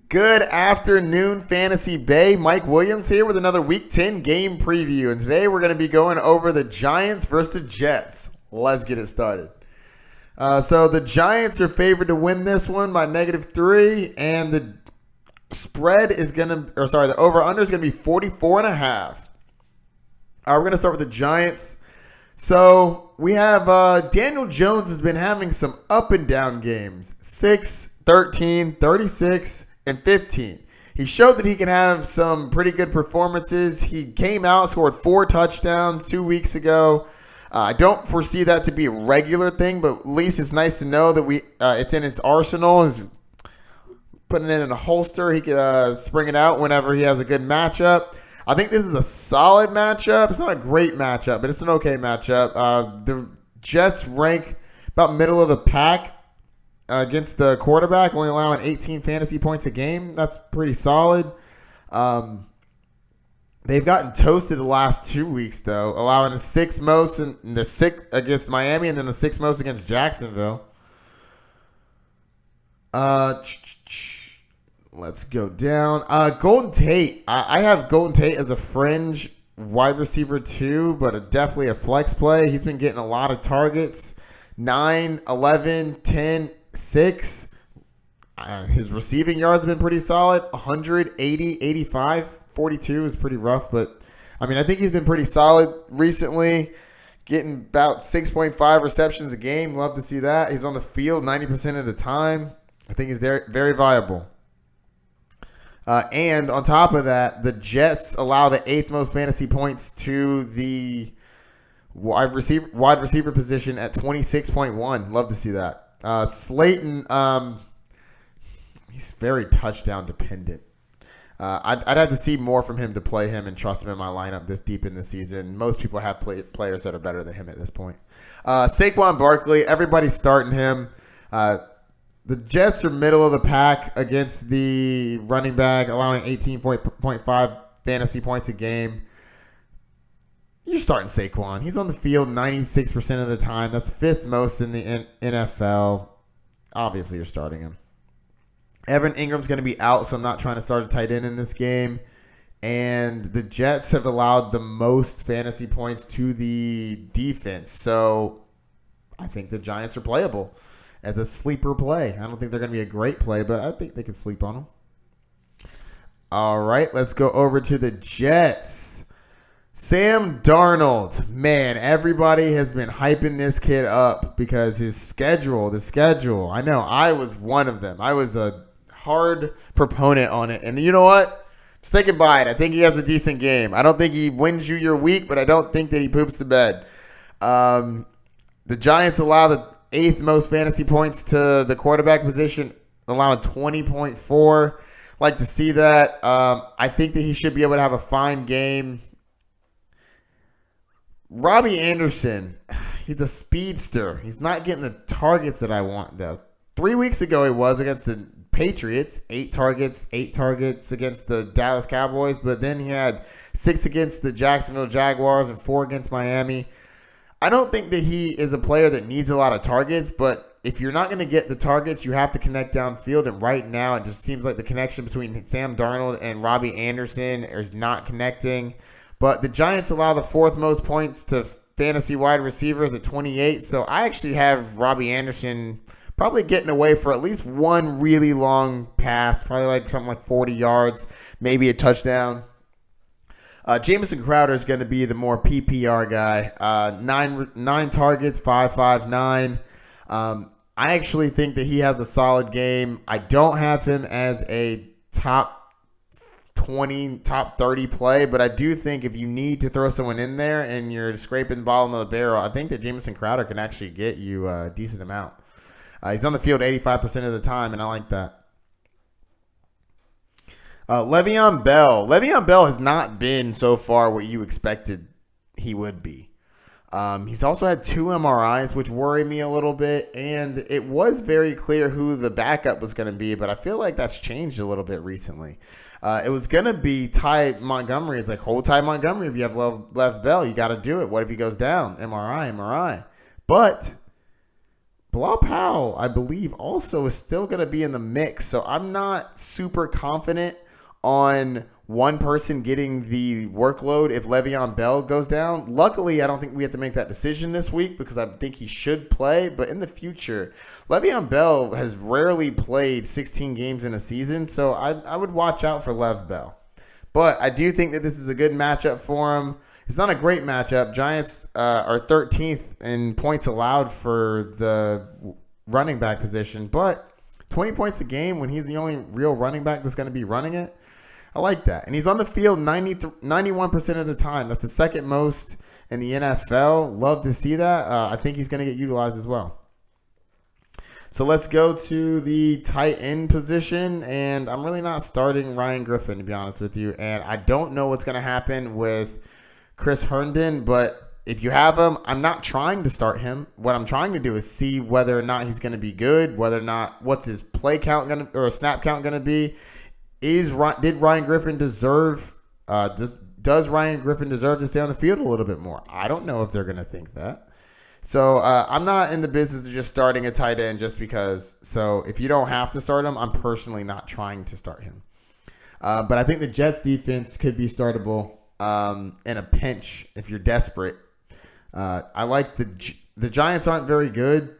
Good afternoon, Fantasy Bay. Mike Williams here with another Week 10 game preview. And today we're going to be going over the Giants versus the Jets. Let's get it started. So the Giants are favored to win this one by -3. And the spread is going to, the over-under is going to be 44.5. We're going to start with the Giants. So we have Daniel Jones has been having some up and down games. 6, 13, 36, and 15. He showed that he can have some pretty good performances. He came out, scored 4 touchdowns 2 weeks ago. I don't foresee that to be a regular thing, but at least it's nice to know that it's in his arsenal. He's putting it in a holster. He could spring it out whenever he has a good matchup. I think this is a solid matchup. It's not a great matchup, but it's an okay matchup. The Jets rank about middle of the pack against the quarterback, only allowing 18 fantasy points a game. That's pretty solid. They've gotten toasted the last 2 weeks, though, allowing the 6th most and the 6th against Miami and then the 6th most against Jacksonville. Let's go down. Golden Tate. I have Golden Tate as a fringe wide receiver too, but definitely a flex play. He's been getting a lot of targets. 9, 11, 10, 6. His receiving yards have been pretty solid. 100, 80, 85. 42 is pretty rough, but I think he's been pretty solid recently. Getting about 6.5 receptions a game. Love to see that. He's on the field 90% of the time. I think he's very viable. And on top of that, the Jets allow the 8th most fantasy points to the wide receiver position at 26.1. Love to see that. Slayton, he's very touchdown dependent. I'd have to see more from him to play him and trust him in my lineup this deep in the season. Most people have players that are better than him at this point. Saquon Barkley, everybody's starting him. The Jets are middle of the pack against the running back, allowing 18.5 fantasy points a game. You're starting Saquon. He's on the field 96% of the time. That's 5th most in the NFL. Obviously, you're starting him. Evan Ingram's going to be out, so I'm not trying to start a tight end in this game. And the Jets have allowed the most fantasy points to the defense. So I think the Giants are playable as a sleeper play. I don't think they're going to be a great play, but I think they can sleep on them. All right, let's go over to the Jets. Sam Darnold. Man, everybody has been hyping this kid up because the schedule. I know I was one of them. I was a hard proponent on it. And you know what? Just thinking by it. I think he has a decent game. I don't think he wins you your week, but I don't think that he poops the bed. The Giants allow the 8th most fantasy points to the quarterback position, allowing 20.4. Like to see that. I think that he should be able to have a fine game. Robbie Anderson, he's a speedster. He's not getting the targets that I want, though. 3 weeks ago, he was against the Patriots. 8 targets against the Dallas Cowboys. But then he had 6 against the Jacksonville Jaguars and 4 against Miami. I don't think that he is a player that needs a lot of targets, but if you're not going to get the targets, you have to connect downfield. And right now, it just seems like the connection between Sam Darnold and Robbie Anderson is not connecting. But the Giants allow the 4th most points to fantasy wide receivers at 28. So I actually have Robbie Anderson probably getting away for at least one really long pass, probably like something like 40 yards, maybe a touchdown. Jamison Crowder is going to be the more PPR guy. 9 targets, 5.59. I actually think that he has a solid game. I don't have him as a top 20, top 30 play, but I do think if you need to throw someone in there and you're scraping the bottom of the barrel, I think that Jamison Crowder can actually get you a decent amount. He's on the field 85% of the time, and I like that. Le'Veon Bell. Le'Veon Bell has not been so far what you expected he would be. He's also had 2 MRIs, which worry me a little bit, and it was very clear who the backup was going to be, but I feel like that's changed a little bit recently. It was going to be Ty Montgomery. It's like, hold Ty Montgomery if you have Lev Bell. You got to do it. What if he goes down? MRI. But Bilal Powell, I believe, also is still going to be in the mix. So I'm not super confident on one person getting the workload if Le'Veon Bell goes down. Luckily, I don't think we have to make that decision this week because I think he should play. But in the future, Le'Veon Bell has rarely played 16 games in a season. So I would watch out for Lev Bell. But I do think that this is a good matchup for him. It's not a great matchup. Giants are 13th in points allowed for the running back position, but 20 points a game when he's the only real running back that's going to be running it, I like that. And he's on the field 91% of the time. That's the second most in the NFL. Love to see that. I think he's going to get utilized as well. So let's go to the tight end position, and I'm really not starting Ryan Griffin, to be honest with you, and I don't know what's going to happen with Chris Herndon, but if you have him, I'm not trying to start him. What I'm trying to do is see whether or not he's going to be good, whether or not what's his play count going to or snap count going to be. Did Ryan Griffin deserve? Does Ryan Griffin deserve to stay on the field a little bit more? I don't know if they're going to think that. So I'm not in the business of just starting a tight end just because. So if you don't have to start him, I'm personally not trying to start him. But I think the Jets defense could be startable in a pinch if you're desperate. I like the Giants aren't very good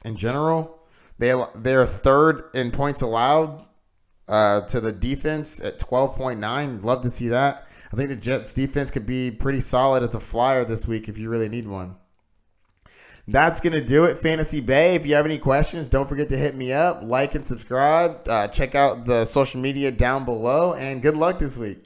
in general. They're third in points allowed to the defense at 12.9. Love to see that. I think the Jets defense could be pretty solid as a flyer this week if you really need one. That's going to do it, Fantasy Bay. If you have any questions, don't forget to hit me up, like and subscribe. Check out the social media down below, and good luck this week.